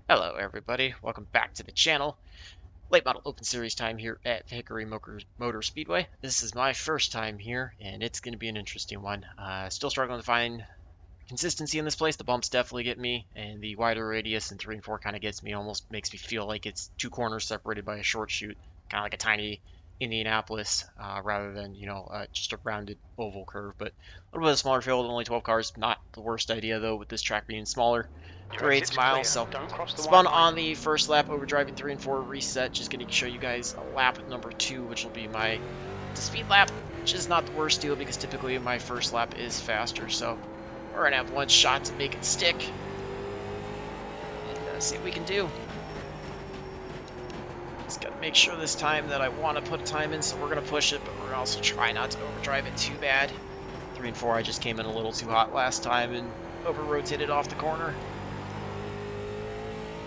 Hello everybody, welcome back to the channel. Late model open series time here at the Hickory Motor Speedway. This is my first time here and it's going to be an interesting one. Still struggling to find consistency in this place. The bumps definitely get me, and the wider radius in 3 and 4 kind of gets me, almost makes me feel like it's two corners separated by a short chute, kind of like a tiny Indianapolis, rather than, just a rounded oval curve. But a little bit of smaller field, only 12 cars, not the worst idea though, with this track being smaller. Your 3/8 exit's miles, clear. so Don't cross the spun white line. on the first lap, overdriving 3 and 4 reset. Just going to show you guys a lap number 2, which will be my speed lap, which is not the worst deal because typically my first lap is faster. So we're going to have one shot to make it stick and see what we can do. Just got to make sure this time that I want to put a time in, so we're going to push it, but we're going to also try not to overdrive it too bad. 3 and 4, I just came in a little too hot last time and over-rotated off the corner.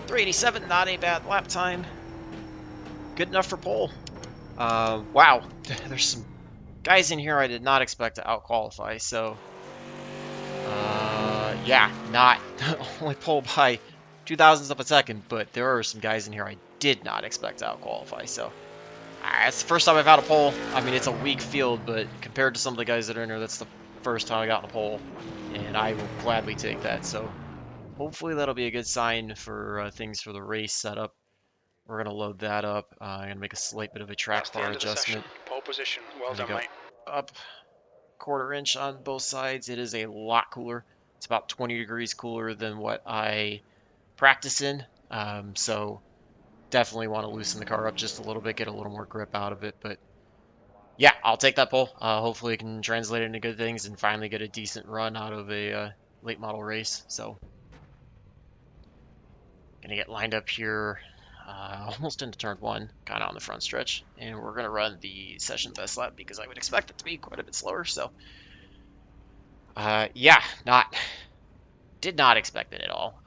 387, not a bad lap time. Good enough for pole. Wow, there's some guys in here I did not expect to out-qualify, so yeah, not only pole by 0.02 of a second, but there are some guys in here I did not expect to out-qualify, so it's the first time I've had a pole. I mean, it's a weak field, but compared to some of the guys that are in here, that's the first time I got in a pole, and I will gladly take that, so hopefully that'll be a good sign for things for the race setup. We're going to load that up. I'm going to make a slight bit of a track bar adjustment. Pole position. Well done, mate. Up 1/4 inch on both sides. It is a lot cooler. It's about 20 degrees cooler than what I practice in. So definitely want to loosen the car up just a little bit, get a little more grip out of it. But yeah, I'll take that pole. Hopefully it can translate into good things and finally get a decent run out of a late model race. So gonna get lined up here. Almost into turn 1, kind of on the front stretch, and we're going to run the session best lap because I would expect it to be quite a bit slower. So, yeah, did not expect it at all.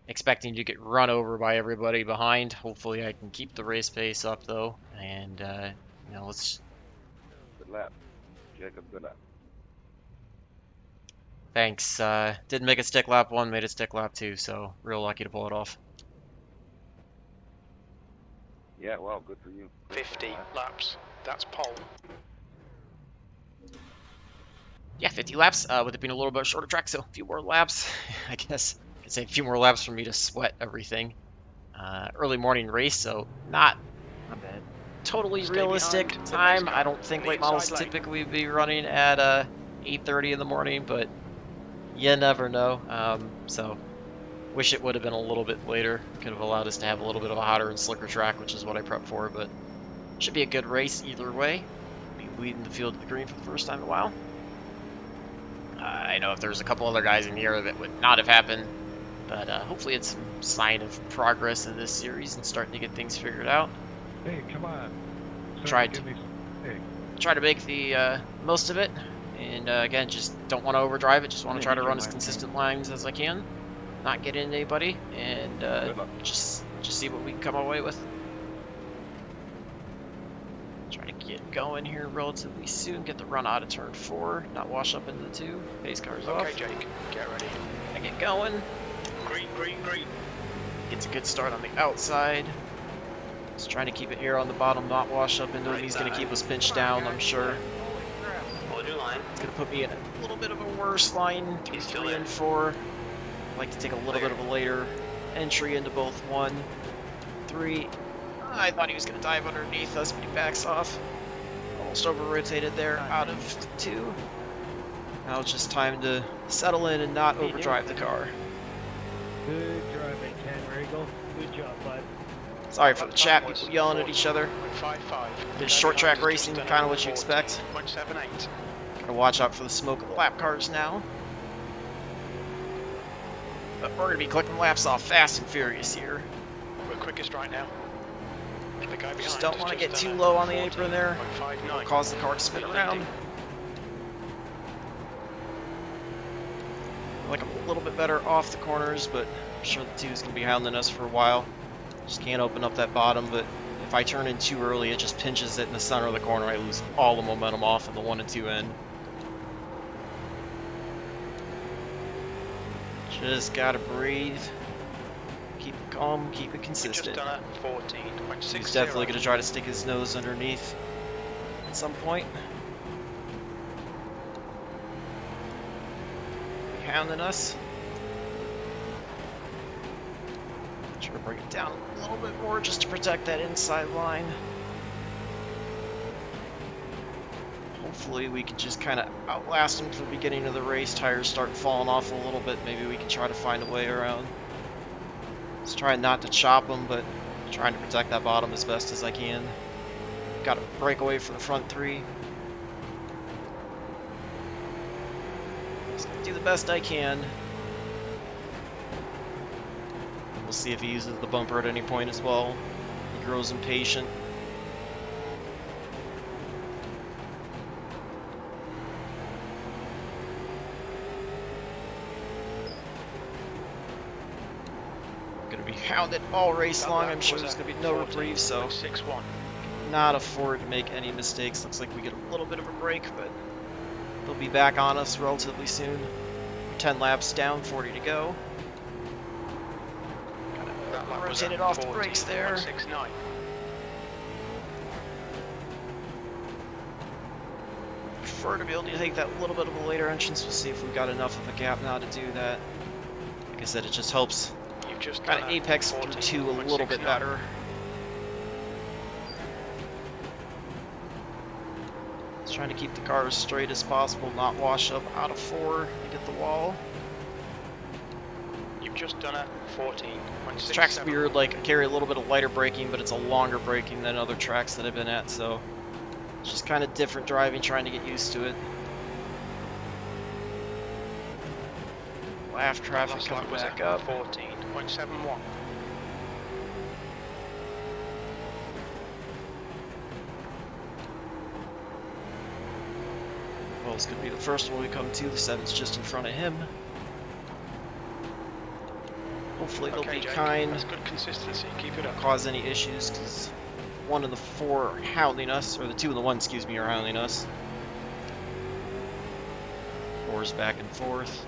Expecting to get run over by everybody behind. Hopefully, I can keep the race pace up though, and let's. Good lap, Jacob. Good lap. Thanks. Didn't make it stick lap 1, made it stick lap 2, so real lucky to pull it off. Yeah, well, good for you. 50 laps. That's pole. Yeah, 50 laps, with it being a little bit shorter track, so a few more laps. I guess I could say a few more laps for me to sweat everything. Early morning race, so not bad. Totally realistic time. I don't think late models typically be running at 8:30 in the morning, but you never know. So wish it would have been a little bit later. Could have allowed us to have a little bit of a hotter and slicker track, which is what I prepped for, but should be a good race either way. Be leading the field to the green for the first time in a while. I know if there's a couple other guys in here that would not have happened, but hopefully it's some sign of progress in this series and starting to get things figured out. Hey, come on. Try to make the most of it, and again, just don't want to overdrive it. Just want to try to run as consistent lines as I can, not get into anybody, and just see what we can come away with. Try to get going here relatively soon. Get the run out of turn 4, not wash up into the 2. Pace cars off. Okay, Jake, get ready. I get going. Green, green, green. Gets a good start on the outside. Just trying to keep it here on the bottom, not wash up into him. He's going to keep us pinched down, I'm sure. Hold your line. It's going to put me in a little bit of a worse line. 3 and 4. I'd like to take a little bit of a later entry into both 1, 3. I thought he was going to dive underneath us, but he backs off. Almost over-rotated there out of 2. Now it's just time to settle in and not overdrive the car. Good driving, Ken Regal. Good job, bud. Sorry for the chat, people yelling at each other. 55. This short track racing, kind of what you expect. 0.78. Gotta watch out for the smoke of the lap cars now. But we're gonna be clicking laps off fast and furious here. We're quickest right now. The guy Just don't want to get too low on the apron there. It'll cause the car to spin around. Like I'm a little bit better off the corners, but I'm sure the 2 is gonna be hounding us for a while. Just can't open up that bottom, but if I turn in too early, it just pinches it in the center of the corner. I lose all the momentum off of the 1 and 2 end. Just gotta breathe. Keep it calm, keep it We've just consistent. done a 14.60. He's definitely going to try to stick his nose underneath at some point. Hounding us. Try to bring it down a little bit more just to protect that inside line. Hopefully we can just kind of outlast him to the beginning of the race. Tires start falling off a little bit. Maybe we can try to find a way around. Just trying not to chop him, but trying to protect that bottom as best as I can. Got to break away from the front three. Just do the best I can. We'll see if he uses the bumper at any point as well. He grows impatient. Gonna be hounded all race long. I'm sure there's gonna be no reprieve, so 6-1. not afford to make any mistakes. Looks like we get a little bit of a break, but they'll be back on us relatively soon. 10 laps down, 40 to go. Rotated off the brakes there. 69. Prefer to be able to take that little bit of a later entrance. We'll see if we've got enough of a gap now to do that. Like I said, it just helps You've just kind done of apex through 2 a little bit 14.69. better. Just trying to keep the car as straight as possible, not wash up out of 4 and get the wall. You've just done a 14.67. This track's weird, like I carry a little bit of lighter braking, but it's a longer braking than other tracks that I've been at, so it's just kind of different driving, trying to get used to it. Laugh traffic Last coming lap was back at up. 14.71. Well, this could be the first one we come to. The 7's just in front of him. Hopefully they'll Okay, be Jake, kind, that's good consistency. Keep it up. cause any issues, because 1 and the 4 are hounding us, or the 2 and the 1, excuse me, are hounding us. 4's back and forth.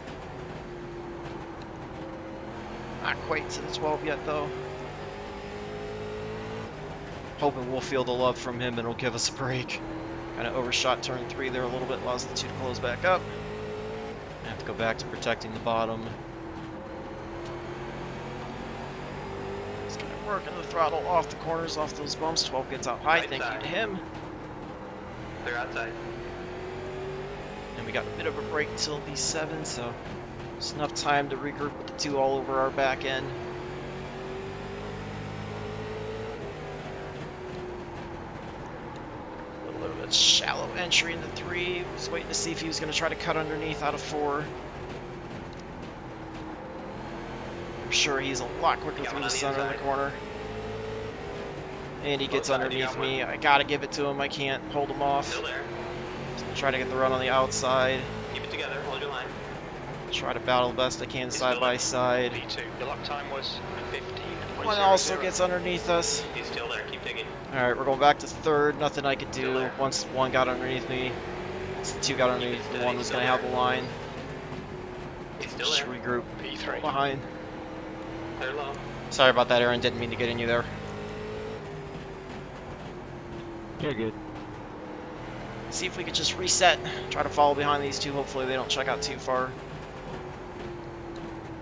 Not quite to the 12 yet, though. Hoping we'll feel the love from him and he'll give us a break. Kind of overshot turn 3 there a little bit, allows the 2 to close back up. I have to go back to protecting the bottom. Just kind of working the throttle off the corners, off those bumps. 12 gets out high, Right thank you side. to him. They're outside. And we got a bit of a break until B7, so just enough time to regroup with the 2 all over our back end. A little bit of a shallow entry into 3. Was waiting to see if he was going to try to cut underneath out of 4. I'm sure he's a lot quicker Got through one the on the center of the inside. corner. And he gets Both sides, you underneath got me. I gotta give it to him. I can't hold him off. Still there. Try to get the run on the outside. Keep it together. Hold your line. Try to battle the best I can He's side still by there. side. B2. The lap time was 15.00. One also gets underneath us. He's still there. Keep digging. Alright, we're going back to 3rd. Nothing I could Still do. there. Once 1 got underneath me, once the 2 got underneath, the steady, 1 was still going to have there. the line. He's still Just there. regroup. P3. Behind. They're low. Sorry about that, Aaron. Didn't mean to get in you there. You're good. See if we could just reset. Try to follow behind these 2. Hopefully they don't check out too far.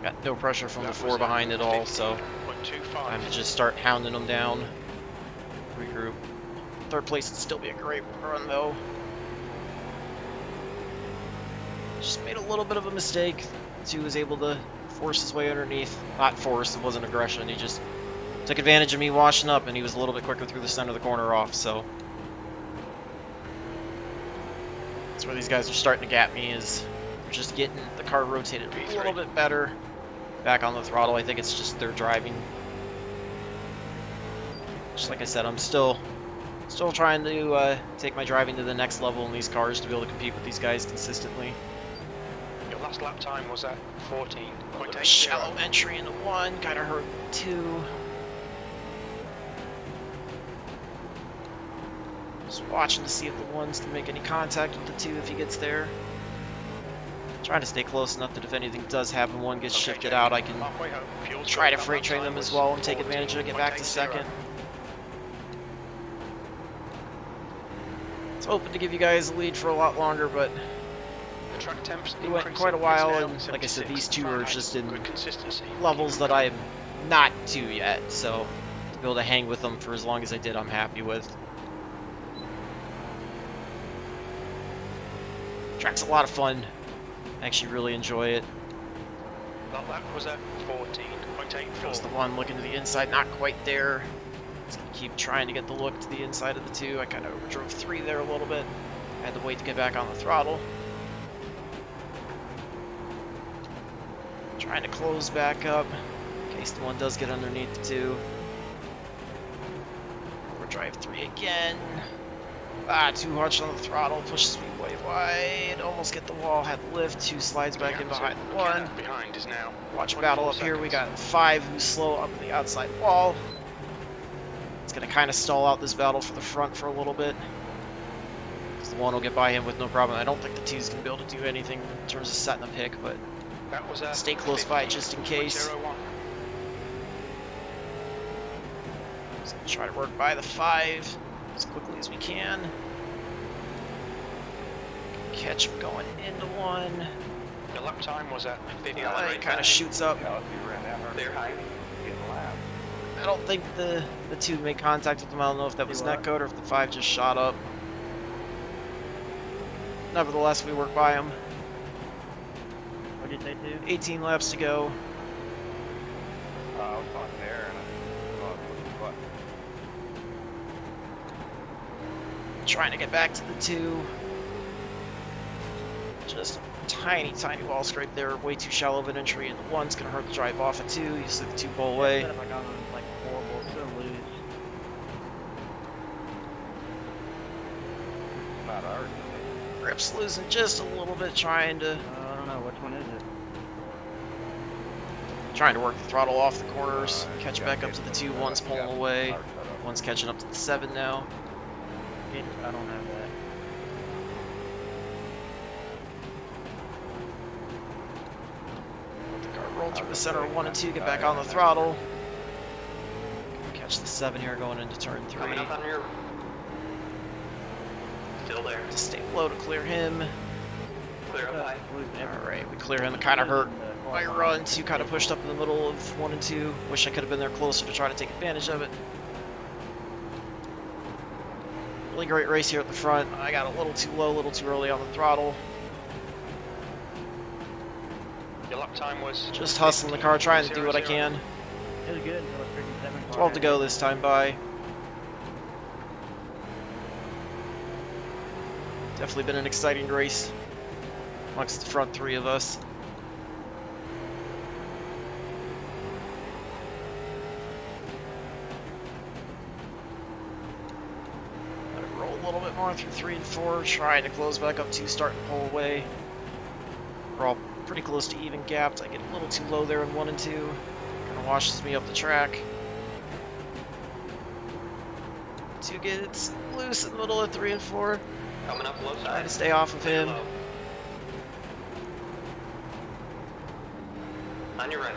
Got no pressure from the 4 behind at all, so time to just start hounding them down. Regroup. 3rd place would still be a great run, though. Just made a little bit of a mistake. 2 was able to force his way underneath. Not force, it wasn't aggression. He just took advantage of me washing up, and he was a little bit quicker through the center of the corner off, so. That's where these guys are starting to gap me, is we're just getting the car rotated a little bit better. Back on the throttle, I think it's just their driving. Just like I said, I'm still trying to take my driving to the next level in these cars to be able to compete with these guys consistently. Your last lap time was at A 14.80. shallow entry into 1, kind of hurt 2. Just watching to see if the 1s can make any contact with the 2 if he gets there. Trying to stay close enough that if anything does happen, one gets Okay, shifted Jake. out, I can Halfway home. Fuel's try good. to That freight lap train time them as was well and take advantage of it, get back to 14.80. second. I was hoping to give you guys a lead for a lot longer, but The track temps it went increasing. quite a while, It's now and like I said, 76 these two are Fahrenheit. just in Good consistency. levels Keep that 'em I'm coming. not to yet, so to be able to hang with them for as long as I did, I'm happy with. Track's a lot of fun. I actually really enjoy it. That lap was at 14.84. Goes the one looking to the inside, not quite there. Just gonna keep trying to get the look to the inside of the two. I kind of overdrove 3 there a little bit. I had to wait to get back on the throttle. Trying to close back up in case the one does get underneath the 2. Overdrive 3 again. Too harsh on the throttle. Pushes me way wide. Almost get the wall. Had the lift. 2 slides back in behind the 1. Behind is now. Watch 24 battle up here. We got 5 who's slow up the outside wall. It's going to kind of stall out this battle for the front for a little bit. The 1 will get by him with no problem. I don't think the 2's going to be able to do anything in terms of setting a pick, but That was at stay close by just in case. 15.01. Just gonna try to work by the 5 as quickly as we can. Catch him going into 1. The lap time was at 50. Yeah, It kind of shoots up. Yeah, if you ran that hard, They're high. you get a lap. I don't think the 2 made contact with him. I don't know if that was netcode or if the 5 just shot up. Nevertheless, we work by him. What did they do? 18 laps to go. I was talking there and I thought it was a butt. Trying to get back to the 2. Just a tiny, tiny wall scrape there. Way too shallow of an entry, and the 1's going to hurt the drive off of 2. You see the 2 pull away. If I got on like horrible, so loose. Not ours, is Grip's losing just a little bit, trying to I don't know, which one is it? work the throttle off the corners, it? catch Yeah, back up it's- to the 2. yeah, 1's pulling yeah, away. ours set up. 1's catching up to the 7 now. I don't have that. Let the car roll through the center of 1 and 2, get back on the throttle. Catch the 7 here going into turn 3. Coming up on your. Still there. Just stay low to clear him. Clear up high. Alright, we clear him. It kind of hurt my run. 2 kind of pushed up in the middle of 1 and 2. Wish I could have been there closer to try to take advantage of it. Really great race here at the front. I got a little too low, a little too early on the throttle. Your lap time was Just hustling the car, trying to do what I can. It was good until a freaking 7 car. 12 to go this time by. Definitely been an exciting race amongst the front 3 of us. Let it roll a little bit more through 3 and 4, trying to close back up 2, starting to pull away. We're all pretty close to even gapped. I get a little too low there in 1 and 2. Kind of washes me up the track. 2 gets loose in the middle of 3 and 4. Coming up low Trying side. to stay off of Stay him. low. On your right.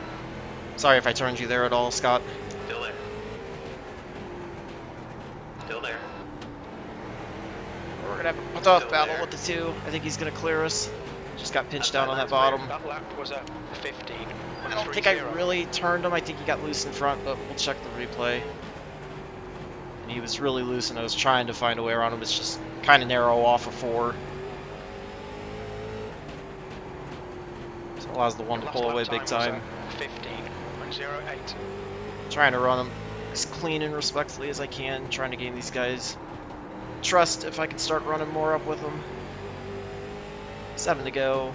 Sorry if I turned you there at all, Scott. Still there. Still there. We're gonna have a tough Still battle there. with the 2. I think he's gonna clear us. Just got pinched down on that Outside bottom. that lap was at 15. I don't think I really turned him. I think he got loose in front, but we'll check the replay. And he was really loose, and I was trying to find a way around him. It's just kind of narrow off of 4. So it allows the 1 to pull away big time. 15.08. Trying to run him as clean and respectfully as I can. Trying to gain these guys trust if I can start running more up with them. 7 to go.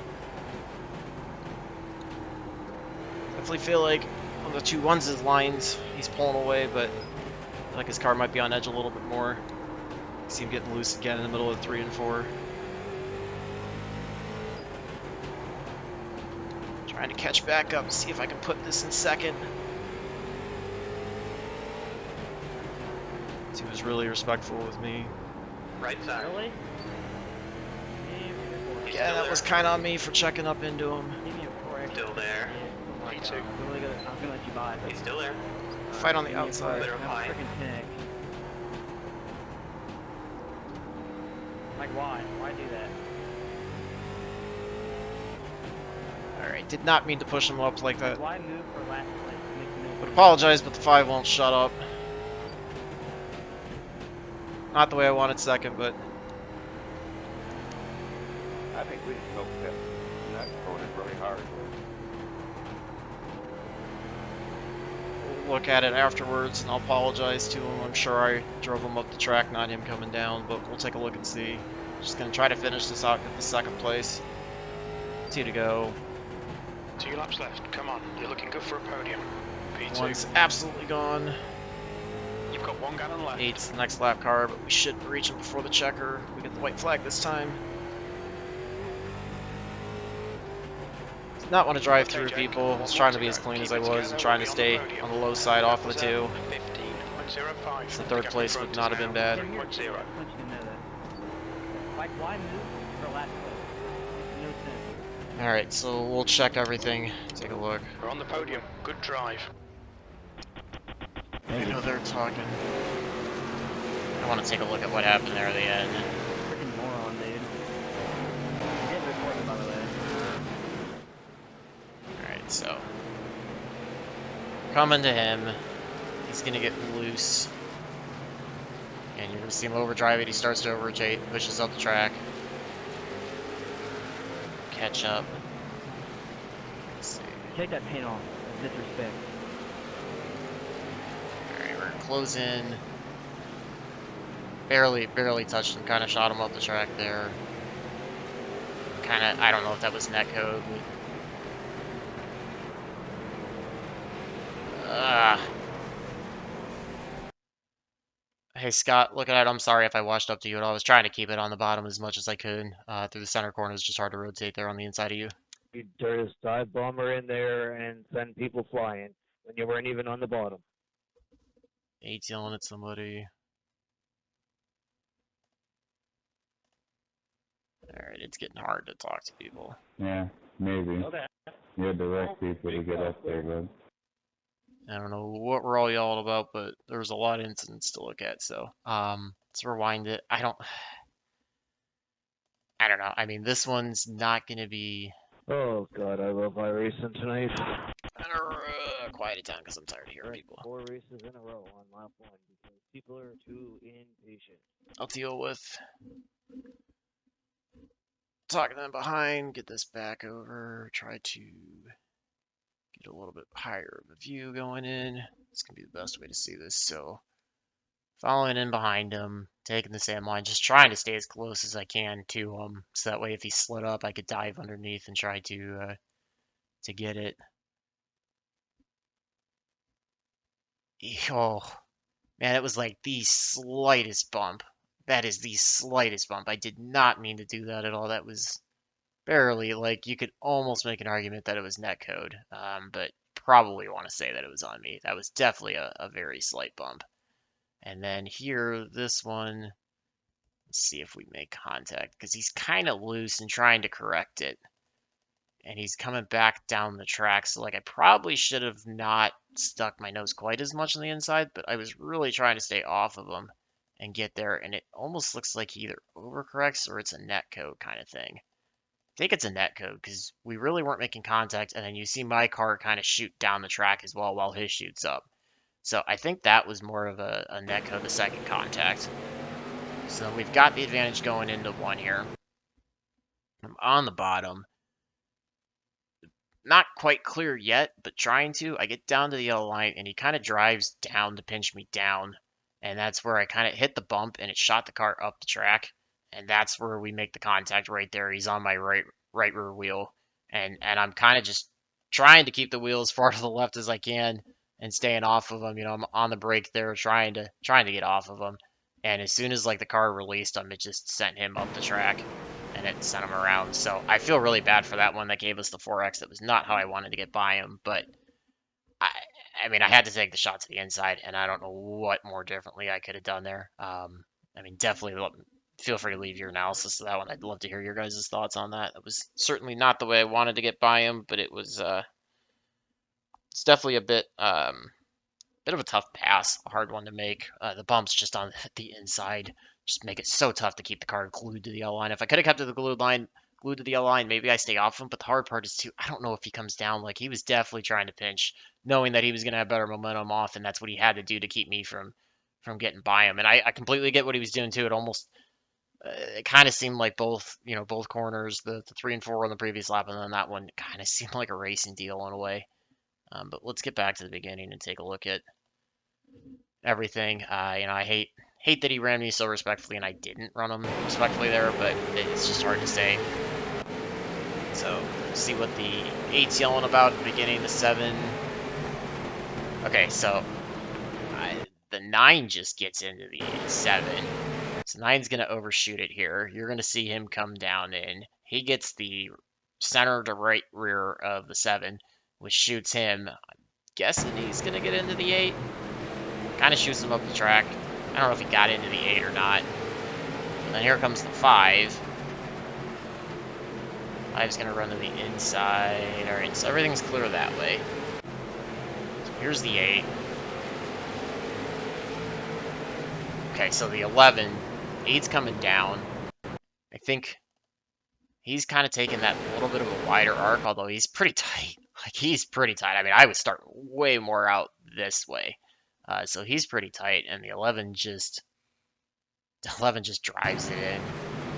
Definitely feel like on the 2-1's his lines, he's pulling away, but I feel like his car might be on edge a little bit more. See him getting loose again in the middle of 3 and 4. Trying to catch back up, see if I can put this in second. 2 was really respectful with me. Right side. Really? He's Yeah, that was kind of on me for checking up into him. Give me a 4X. Still there. Oh my Me God. too. I'm gonna let you buy it. He's still there. Fight on the Give me a outside. 4X. Clear up Have a high. freaking tank. Like why? Why do that? Alright, did not mean to push him up like that. Why move for last place? It makes no Would sense. apologize, but the 5 won't shut up. Not the way I wanted second, but I think we smoked that. That's going in really hard. we'll look at it afterwards and I'll apologize to him. I'm sure I drove him up the track, not him coming down, but we'll take a look and see. Just gonna try to finish this out at the second place. 2 to go. 2 laps left. Come on. You're looking good for a podium. P2. One's absolutely gone. You've got 1 gallon left. 8's the next lap car, but we should reach him before the checker. We get the white flag this time. Did not want to drive through people. I was trying to be as clean as I was and trying to stay on the low side off of the 2. 15.05. So third place would not have been bad. Yeah, you're 3.0. I want you to know that. Like why move for last place? Makes no sense. Alright, so we'll check everything. Take a look. We're on the podium. Good drive. I know they're talking. I want to take a look at what happened there at the end. Freaking moron, dude. You didn't record it, by the way. Alright, so. Coming to him. He's gonna get loose. And you're gonna see him overdrive it. He starts to overrotate, pushes up the track. Catch up. Let's see. Take that paint off. That's disrespect. Alright, we're gonna close in. Barely touched him. Kind of shot him up the track there. Kind of, I don't know if that was netcode, but hey Scott, look at it. I'm sorry if I washed up to you at all. I was trying to keep it on the bottom as much as I could. Through the center corner, it's just hard to rotate there on the inside of you. You just dive bomber in there and send people flying when you weren't even on the bottom. 8's yelling at somebody. Alright, it's getting hard to talk to people. Yeah, maybe. Okay. You had to rush people to get up there, bud. I don't know what we're all yelling about, but there's a lot of incidents to look at, so let's rewind it. I don't know. I mean, this one's not gonna be Oh god, I love iRacing tonight. quiet it down because I'm tired of hearing people. 4 races in a row on lap 1 because people are too impatient. I'll deal with talking them behind, get this back over, try to get a little bit higher of a view going in. It's gonna be the best way to see this. So following in behind him, taking the same line, just trying to stay as close as I can to him, so that way if he slid up, I could dive underneath and try to get it. Oh man, it was like the slightest bump. That is the slightest bump. I did not mean to do that at all. That was barely, like, you could almost make an argument that it was netcode, but probably want to say that it was on me. That was definitely a very slight bump. And then here, this one, let's see if we make contact, because he's kind of loose and trying to correct it. And he's coming back down the track, so like I probably should have not stuck my nose quite as much on the inside, but I was really trying to stay off of him and get there, and it almost looks like he either overcorrects or it's a netcode kind of thing. I think it's a netcode, because we really weren't making contact, and then you see my car kind of shoot down the track as well while his shoots up. So I think that was more of a netcode, the second contact. So we've got the advantage going into 1 here. I'm on the bottom. Not quite clear yet, but trying to. I get down to the yellow line, and he kind of drives down to pinch me down. And that's where I kind of hit the bump, and it shot the car up the track. And that's where we make the contact right there. He's on my right rear wheel. And I'm kind of just trying to keep the wheel as far to the left as I can and staying off of him. You know, I'm on the brake there trying to get off of him. And as soon as like the car released him, it just sent him up the track. And it sent him around. So I feel really bad for that one that gave us the 4X. That was not how I wanted to get by him, but I mean, I had to take the shot to the inside, and I don't know what more differently I could have done there. I mean, definitely feel free to leave your analysis of that one. I'd love to hear your guys' thoughts on that. It was certainly not the way I wanted to get by him, but it was it's definitely a bit of a tough pass, a hard one to make. The bumps just on the inside just make it so tough to keep the car glued to the yellow line. If I could have kept it glued to the yellow line, maybe I stay off him. But the hard part is too, I don't know if he comes down. Like he was definitely trying to pinch, knowing that he was gonna have better momentum off, and that's what he had to do to keep me from getting by him. And I completely get what he was doing too. It almost it kind of seemed like both corners, the 3 and 4 on the previous lap, and then that one kind of seemed like a racing deal in a way. But let's get back to the beginning and take a look at everything. I hate that he ran me so respectfully, and I didn't run him respectfully there, but it's just hard to say. So see what the 8's yelling about at the beginning. The 7. Okay, so the 9 just gets into the 7. So 9's gonna overshoot it here. You're gonna see him come down in. He gets the center to right rear of the 7, which shoots him. I'm guessing he's gonna get into the 8. Kind of shoots him up the track. I don't know if he got into the 8 or not. And then here comes the 5. 5's going to run to the inside. Alright, so everything's clear that way. So here's the 8. Okay, so the 11. 8's coming down. I think he's kind of taking that little bit of a wider arc, although he's pretty tight. Like, he's pretty tight. I mean, I would start way more out this way. So he's pretty tight, and the 11 just drives it in,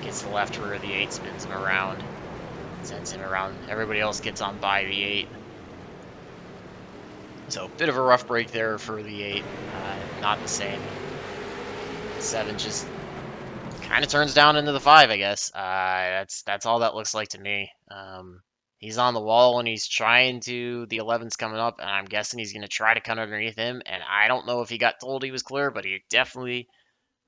gets the left rear of the 8, spins him around, sends him around. Everybody else gets on by the 8. So a bit of a rough break there for the 8, not the same. The 7 just kind of turns down into the 5, I guess. That's all that looks like to me. He's on the wall and he's trying to, the 11's coming up, and I'm guessing he's going to try to cut underneath him, and I don't know if he got told he was clear, but he definitely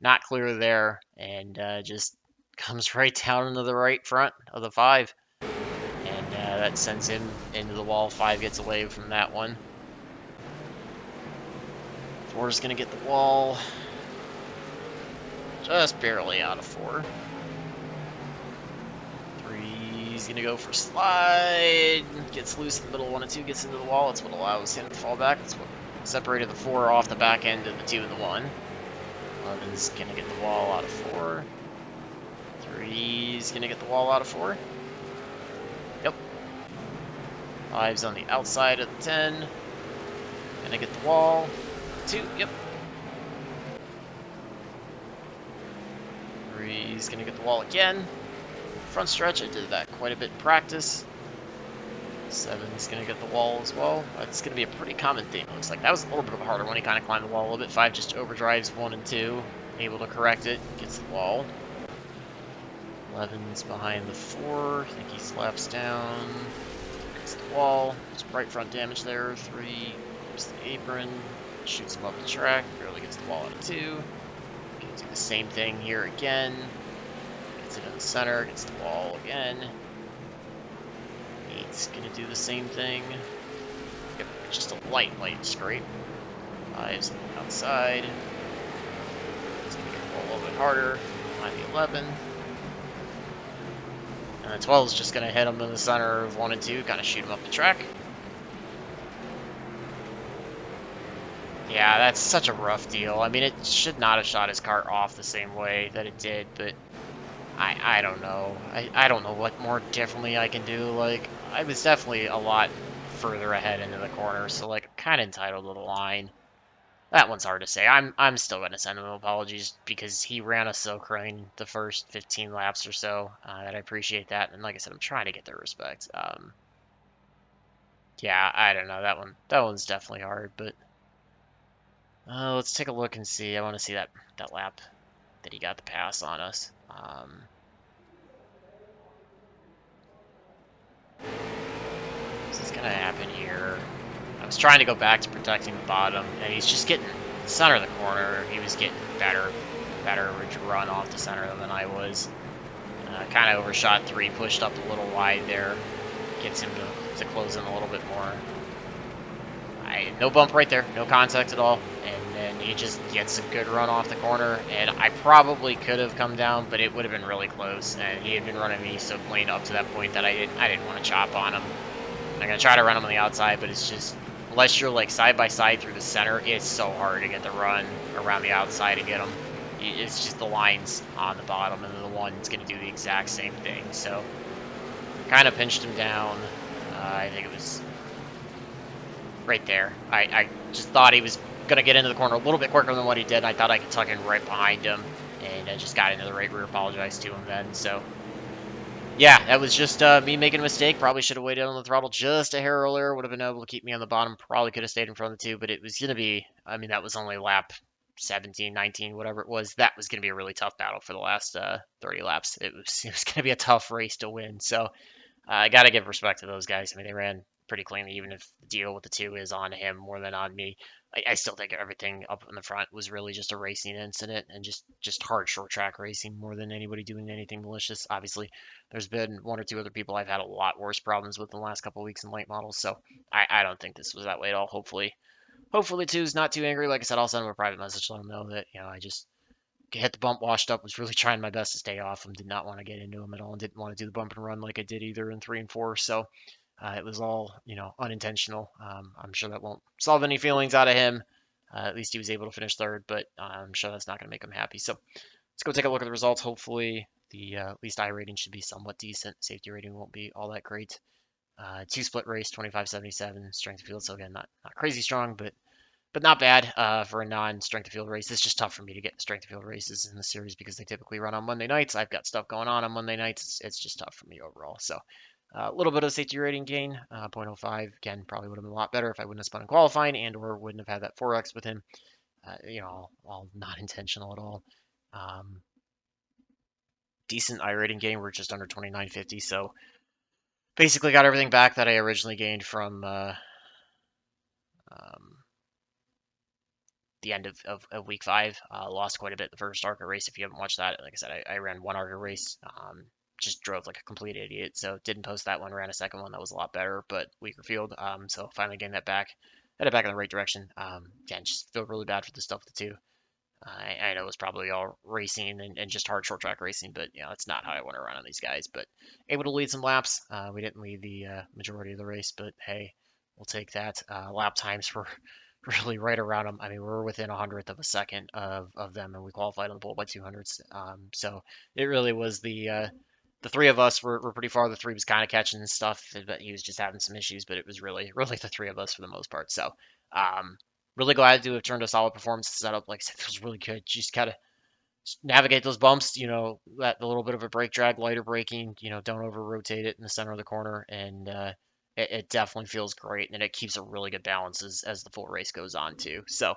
not clear there, and just comes right down into the right front of the 5, and that sends him into the wall. 5 gets away from that one. 4's going to get the wall, just barely out of 4. He's going to go for slide, gets loose in the middle. 1 and 2 gets into the wall. That's what allows him to fall back. That's what separated the 4 off the back end of the 2 and the 1. 11's going to get the wall out of 4. 3's going to get the wall out of 4. Yep. 5's on the outside of the 10. Going to get the wall. 2, yep. 3's going to get the wall again. Front stretch, I did that quite a bit in practice. 7's going to get the wall as well. It's going to be a pretty common theme, it looks like. That was a little bit of a harder one. He kind of climbed the wall a little bit. 5 just overdrives 1 and 2. Able to correct it. Gets the wall. 11's behind the 4. I think he slaps down. Gets the wall. There's right front damage there. 3 gives the apron. Shoots him up the track. Barely gets the wall out of 2. Can do the same thing here again. Gets it in the center, gets the wall again. 8's gonna do the same thing. Yep, just a light scrape. 5's outside. He's gonna get the wall a little bit harder. Behind the 11. And the 12's just gonna hit him in the center of 1 and 2, kind of shoot him up the track. Yeah, that's such a rough deal. I mean, it should not have shot his car off the same way that it did, but I don't know. I don't know what more differently I can do. Like, I was definitely a lot further ahead into the corner, so like kind of entitled to the line. That one's hard to say. I'm still gonna send him apologies because he ran us so clean the first 15 laps or so. That I appreciate that, and like I said, I'm trying to get their respect. Yeah, I don't know. That one's definitely hard, but let's take a look and see. I want to see that lap that he got the pass on us. This is gonna happen here. I was trying to go back to protecting the bottom, and he's just getting the center of the corner. He was getting better run off the center than I was. Kind of overshot 3, pushed up a little wide there. Gets him to close in a little bit more. No bump right there, no contact at all. And then he just gets a good run off the corner, and I probably could have come down, but it would have been really close, and he had been running me so clean up to that point that I didn't want to chop on him. I'm gonna try to run him on the outside, but it's just, unless you're like side by side through the center, it's so hard to get the run around the outside and get him. It's just the lines on the bottom, and then the one's gonna do the exact same thing. So kind of pinched him down. I think it was right there. I just thought he was going to get into the corner a little bit quicker than what he did, and I thought I could tuck in right behind him, and I just got into the right rear, apologized to him then. So yeah, that was just me making a mistake. Probably should have waited on the throttle just a hair earlier, would have been able to keep me on the bottom. Probably could have stayed in front of the two, but it was going to be, I mean, that was only lap 17, 19, whatever it was. That was going to be a really tough battle for the last 30 laps. It was going to be a tough race to win. So I got to give respect to those guys. I mean, they ran pretty cleanly, even if the deal with the two is on him more than on me. I still think everything up in the front was really just a racing incident and just hard short track racing more than anybody doing anything malicious. Obviously, there's been one or two other people I've had a lot worse problems with in the last couple of weeks in late models, so I don't think this was that way at all. Hopefully two's not too angry. Like I said, I'll send him a private message to let him know that I just hit the bump, washed up, was really trying my best to stay off him, did not want to get into him at all, and didn't want to do the bump and run like I did either in 3 and 4. So it was all, unintentional. I'm sure that won't solve any feelings out of him. At least he was able to finish third, but I'm sure that's not going to make him happy. So let's go take a look at the results. Hopefully, the at least I rating should be somewhat decent. Safety rating won't be all that great. Two split race, 25.77. Strength of field, so again, not crazy strong, but not bad for a non-strength of field race. It's just tough for me to get strength of field races in the series because they typically run on Monday nights. I've got stuff going on Monday nights. It's just tough for me overall. So a little bit of safety rating gain, 0.05. Again, probably would have been a lot better if I wouldn't have spun in qualifying and or wouldn't have had that 4X with him. All not intentional at all. Decent iRating gain. We're just under 2950. So basically got everything back that I originally gained from the end of week 5. Lost quite a bit the first ARCA race. If you haven't watched that, like I said, I ran one ARCA race. Just drove like a complete idiot. So didn't post that one. Ran a second one that was a lot better, but weaker field. So finally getting that back. Headed back in the right direction. Again, just feel really bad for the stuff too. I know it was probably all racing and just hard short track racing, but it's not how I want to run on these guys. But able to lead some laps. We didn't lead the majority of the race, but hey, we'll take that. Lap times were really right around them. I mean, we're within 100th of a second of them, and we qualified on the pole by 200ths. So it really was the three of us were pretty far. The three was kind of catching stuff, but he was just having some issues. But it was really the three of us for the most part. So really glad to have turned a solid performance setup. Like I said, it feels really good. Just kind of navigate those bumps, that a little bit of a brake drag, lighter braking, don't over rotate it in the center of the corner. And it definitely feels great. And it keeps a really good balance as the full race goes on too. So,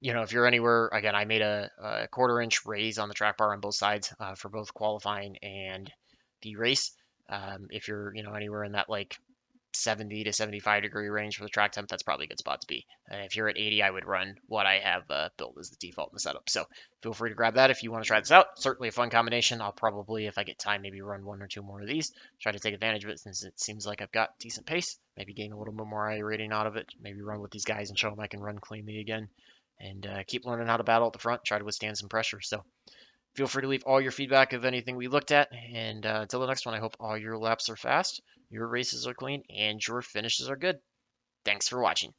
if you're anywhere, again, I made a 1/4 inch raise on the track bar on both sides for both qualifying and the race. If you're, anywhere in that like 70 to 75 degree range for the track temp, that's probably a good spot to be. And if you're at 80, I would run what I have built as the default in the setup. So feel free to grab that if you want to try this out. Certainly a fun combination. I'll probably, if I get time, maybe run 1 or 2 more of these. Try to take advantage of it since it seems like I've got decent pace. Maybe gain a little bit more I rating out of it. Maybe run with these guys and show them I can run cleanly again. And keep learning how to battle at the front. Try to withstand some pressure. So feel free to leave all your feedback of anything we looked at. And until the next one, I hope all your laps are fast, your races are clean, and your finishes are good. Thanks for watching.